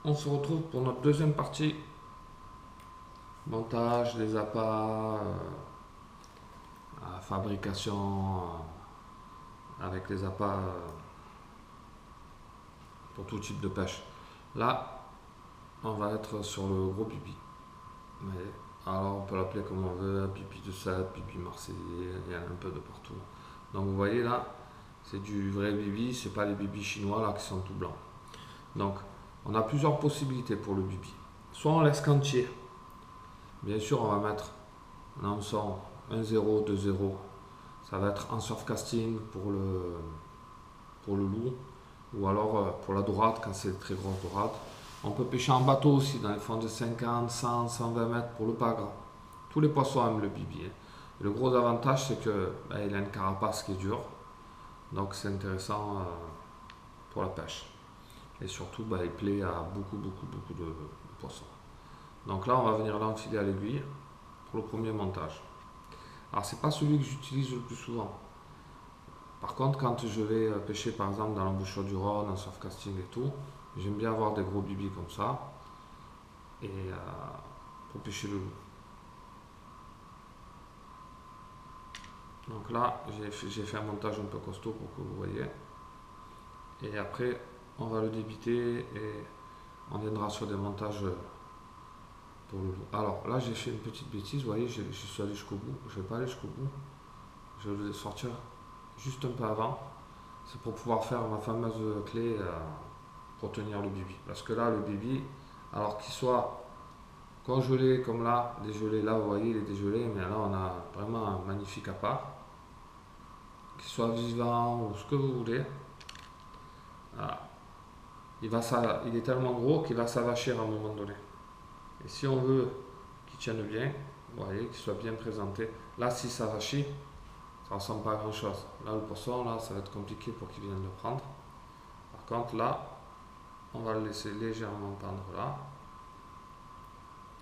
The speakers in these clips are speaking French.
On se retrouve pour notre deuxième partie. Montage des appâts, fabrication avec les appâts pour tout type de pêche. Là, on va être sur le gros bibi. Alors on peut l'appeler comme on veut, bibi de Sète, bibi marseillais, il y en a un peu de partout. Donc vous voyez là, c'est du vrai bibi, c'est pas les bibis chinois là qui sont tout blancs. Donc on a plusieurs possibilités pour le bibi. Soit on laisse quantier. Bien sûr, on va mettre un hameçon 1-0, 2-0. Ça va être en surfcasting pour le loup. Ou alors pour la dorade, quand c'est très grosse dorade. On peut pêcher en bateau aussi, dans les fonds de 50, 100, 120 mètres pour le pagre. Tous les poissons aiment le bibi. Et le gros avantage, c'est que il a une carapace qui est dure. Donc c'est intéressant pour la pêche. Et surtout, il plaît à beaucoup de poissons. Donc là, on va venir l'enfiler à l'aiguille pour le premier montage. Alors, c'est pas celui que j'utilise le plus souvent. Par contre, quand je vais pêcher par exemple dans l'embouchure du Rhône, en surfcasting et tout, j'aime bien avoir des gros bibis comme ça et pour pêcher le loup. Donc là, j'ai fait un montage un peu costaud pour que vous voyez. Et après, on va le débiter et on viendra sur des montages pour le loup. Alors là, j'ai fait une petite bêtise, vous voyez, je suis allé jusqu'au bout. Je ne vais pas aller jusqu'au bout. Je vais le sortir juste un peu avant. C'est pour pouvoir faire ma fameuse clé pour tenir le bibi. Parce que là, le bibi, alors qu'il soit congelé comme là, dégelé, là vous voyez, il est dégelé, mais là on a vraiment un magnifique appât. Qu'il soit vivant ou ce que vous voulez. Voilà. Il est tellement gros qu'il va s'avachir à un moment donné. Et si on veut qu'il tienne bien, vous voyez, qu'il soit bien présenté, là si ça vachit, ça ressemble pas à grand chose. Là le poisson, là ça va être compliqué pour qu'il vienne le prendre. Par contre là, on va le laisser légèrement pendre là.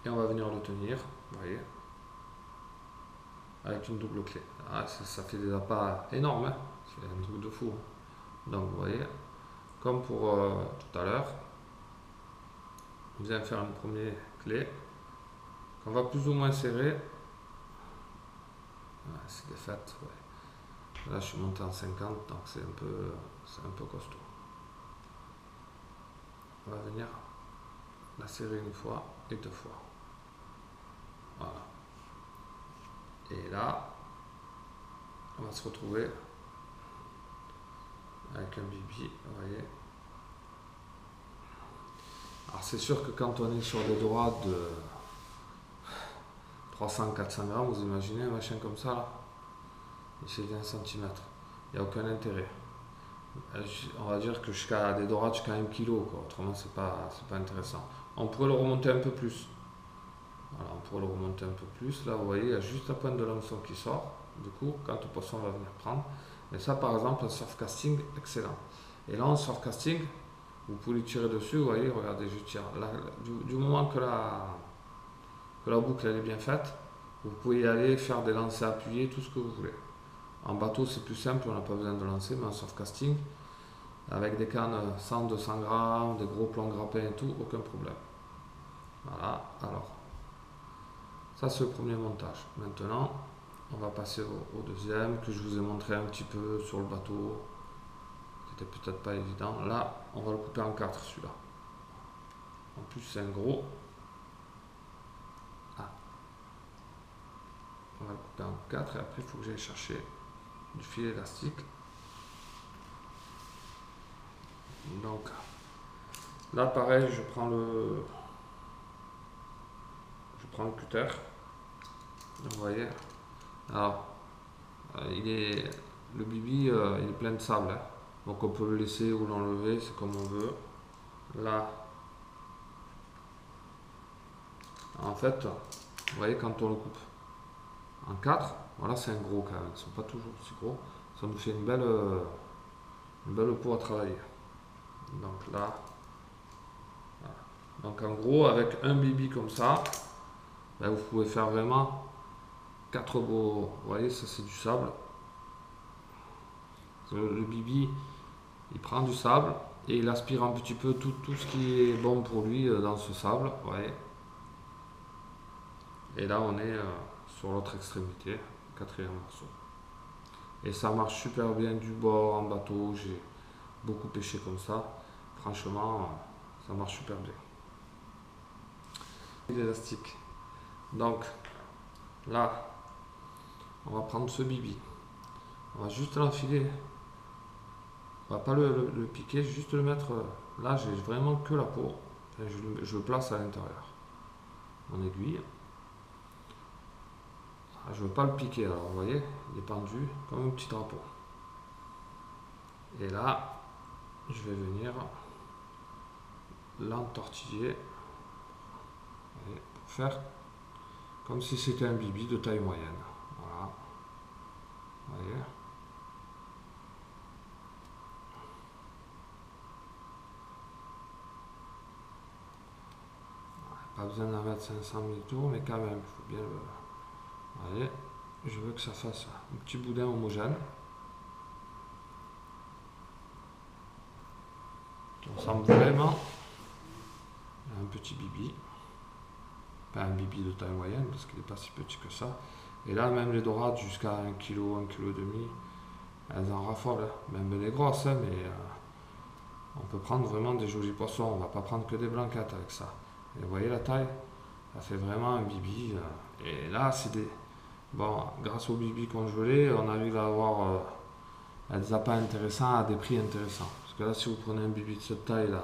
Et on va venir le tenir, vous voyez, avec une double clé. Ah, ça fait des appâts énormes, hein. C'est un truc de fou. Donc vous voyez, comme pour tout à l'heure, on vient faire une première clé qu'on va plus ou moins serrer. C'est des fêtes, ouais. Là je suis monté en 50, donc c'est un peu costaud. On va venir la serrer une fois et deux fois. Voilà. Et là, on va se retrouver avec un bibi, vous voyez. Alors c'est sûr que quand on est sur des dorades de 300-400 grammes, vous imaginez un machin comme ça là, il fait 20 cm. Il n'y a aucun intérêt. On va dire que jusqu'à des dorades jusqu'à 1 kg, quoi. Autrement c'est pas intéressant. On pourrait le remonter un peu plus. Voilà, on pourrait le remonter un peu plus. Là vous voyez, il y a juste la pointe de l'hameçon qui sort. Du coup, quand le poisson va venir prendre. Mais ça par exemple, en surfcasting, excellent. Et là en surfcasting, vous pouvez tirer dessus, vous voyez, regardez, je tire. Là, du moment que la boucle elle est bien faite, vous pouvez y aller, faire des lancers appuyés, tout ce que vous voulez. En bateau c'est plus simple, on n'a pas besoin de lancer, mais en surfcasting, avec des cannes 100-200 grammes, des gros plombs grappins et tout, aucun problème. Voilà, alors, ça c'est le premier montage. Maintenant, on va passer au deuxième, que je vous ai montré un petit peu sur le bateau, qui était peut-être pas évident. Là, on va le couper en 4 celui-là. En plus c'est un gros. On va le couper en 4 et après il faut que j'aille chercher du fil élastique. Donc là pareil, je prends le cutter. Donc, vous voyez, alors le bibi il est plein de sable, hein. Donc on peut le laisser ou l'enlever, c'est comme on veut. Là, en fait, vous voyez, quand on le coupe en 4, voilà, c'est un gros quand même, ils ne sont pas toujours aussi gros, ça nous fait une belle peau à travailler. Donc là, voilà. Donc en gros, avec un bibi comme ça, vous pouvez faire vraiment 4 beaux, vous voyez, ça c'est du sable. Le bibi, il prend du sable et il aspire un petit peu tout ce qui est bon pour lui dans ce sable. Vous voyez. Et là on est sur l'autre extrémité, quatrième morceau. Et ça marche super bien du bord en bateau, j'ai beaucoup pêché comme ça. Franchement, ça marche super bien. L'élastique. Donc là, on va prendre ce bibi. On va juste l'enfiler. On va pas le piquer, juste le mettre. Là, j'ai vraiment que la peau. Enfin, je le place à l'intérieur. Mon aiguille. Je ne veux pas le piquer, alors vous voyez, il est pendu comme un petit drapeau. Et là, je vais venir l'entortiller pour faire comme si c'était un bibi de taille moyenne. Voilà. Vous voyez. Pas besoin d'en mettre 500 000 tours, mais quand même, il faut bien le... Vous voyez, je veux que ça fasse un petit boudin homogène. Qui ressemble vraiment à un petit bibi. Pas un bibi de taille moyenne, parce qu'il n'est pas si petit que ça. Et là, même les dorades jusqu'à 1 kg, 1,5 kg, elles en raffolent. Même les grosses, hein, mais on peut prendre vraiment des jolis poissons. On ne va pas prendre que des blanquettes avec ça. Et vous voyez la taille? Ça fait vraiment un bibi. Et là, c'est des... Bon, grâce au bibi congelé, on arrive à avoir des appâts intéressants à des prix intéressants. Parce que là, si vous prenez un bibi de cette taille-là,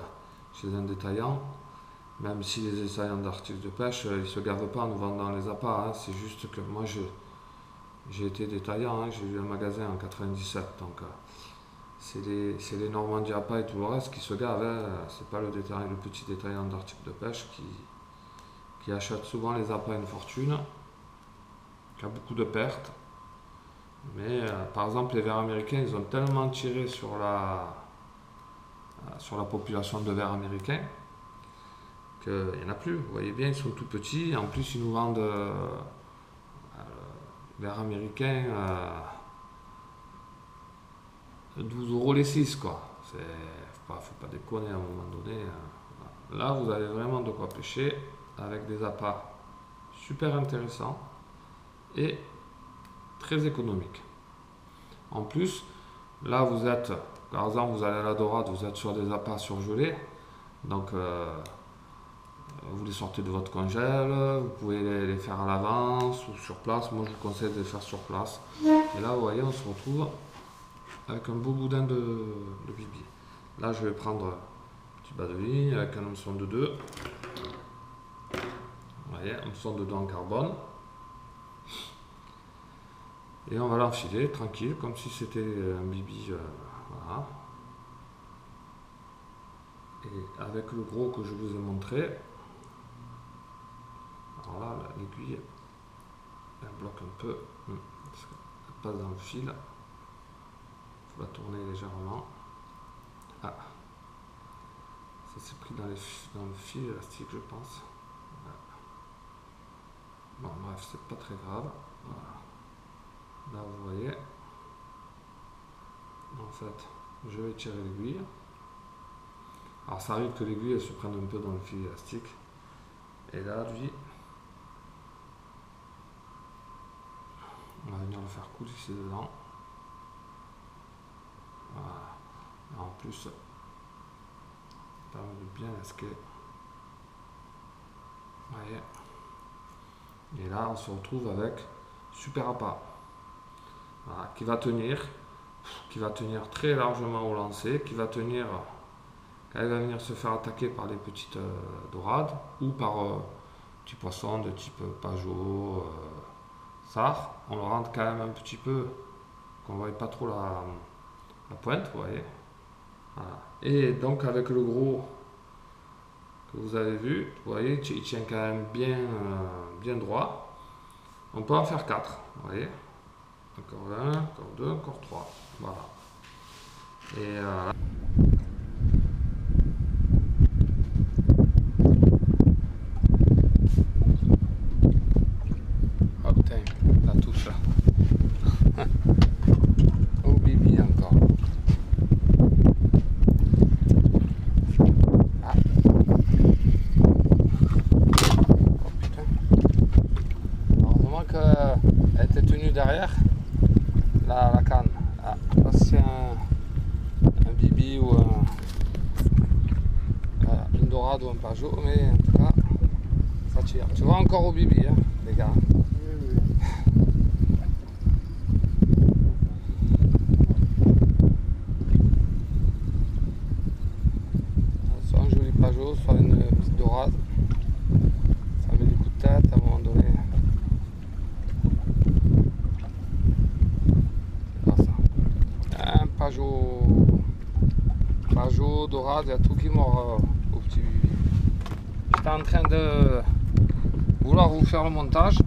chez un détaillant, même si les détaillants d'articles de pêche, ils ne se gavent pas en nous vendant les appâts. Hein. C'est juste que moi, j'ai été détaillant, hein. J'ai eu un magasin en 97. Donc, c'est les Normandie appâts et tout le reste qui se gavent. Hein. C'est pas le petit détaillant d'articles de pêche qui achète souvent les appâts à une fortune, qui a beaucoup de pertes. Mais par exemple, les vers américains, ils ont tellement tiré sur la population de vers américains qu'il n'y en a plus. Vous voyez bien, ils sont tout petits. En plus, ils nous vendent vers américains 12 € les 6, quoi. Faut pas déconner à un moment donné. Là, vous avez vraiment de quoi pêcher avec des appâts super intéressants et très économiques. En plus, là, vous êtes, par exemple, vous allez à la dorade, vous êtes sur des appâts surgelés. Donc, vous les sortez de votre congèle, vous pouvez les faire à l'avance ou sur place. Moi, je vous conseille de les faire sur place. Et là, vous voyez, on se retrouve avec un beau boudin de bibi. Là, je vais prendre un petit bas de ligne avec un hameçon de 2. Vous voyez, hameçon de 2 en carbone. Et on va l'enfiler tranquille, comme si c'était un bibi. Voilà. Et avec le gros que je vous ai montré, alors là, l'aiguille, elle bloque un peu, parce qu'elle passe dans le fil. Il faut la tourner légèrement. Ah, ça s'est pris dans le fil élastique, je pense. Voilà. Bon, bref, c'est pas très grave. Voilà. Là, vous voyez, en fait, je vais tirer l'aiguille. Alors, ça arrive que l'aiguille elle se prenne un peu dans le fil élastique. Et là, lui, on va venir le faire coulisser dedans. Voilà. Et en plus, ça permet de bien lasquer. Vous voyez. Et là, on se retrouve avec super appât. Voilà, qui va tenir très largement au lancer, qui va tenir quand il va venir se faire attaquer par les petites dorades ou par petits poissons de type pajot, sard. On le rentre quand même un petit peu, qu'on ne voit pas trop la pointe, vous voyez. Voilà. Et donc avec le gros que vous avez vu, vous voyez, il tient quand même bien droit. On peut en faire 4, vous voyez. Encore 1, encore 2, encore 3. Voilà. Et oh putain, la touche là. Oh bibi encore. Je sais pas si c'est un bibi ou une dorade ou un pajot, mais en tout cas, ça tire. Tu vois encore au bibi, hein, les gars. Soit un joli pajot, soit une petite dorade. Ça met des coups de tête à un moment donné. C'est pas ça. Un pajot, dorade, il y a tout qui mord au petit bibi. J'étais en train de vouloir vous faire le montage.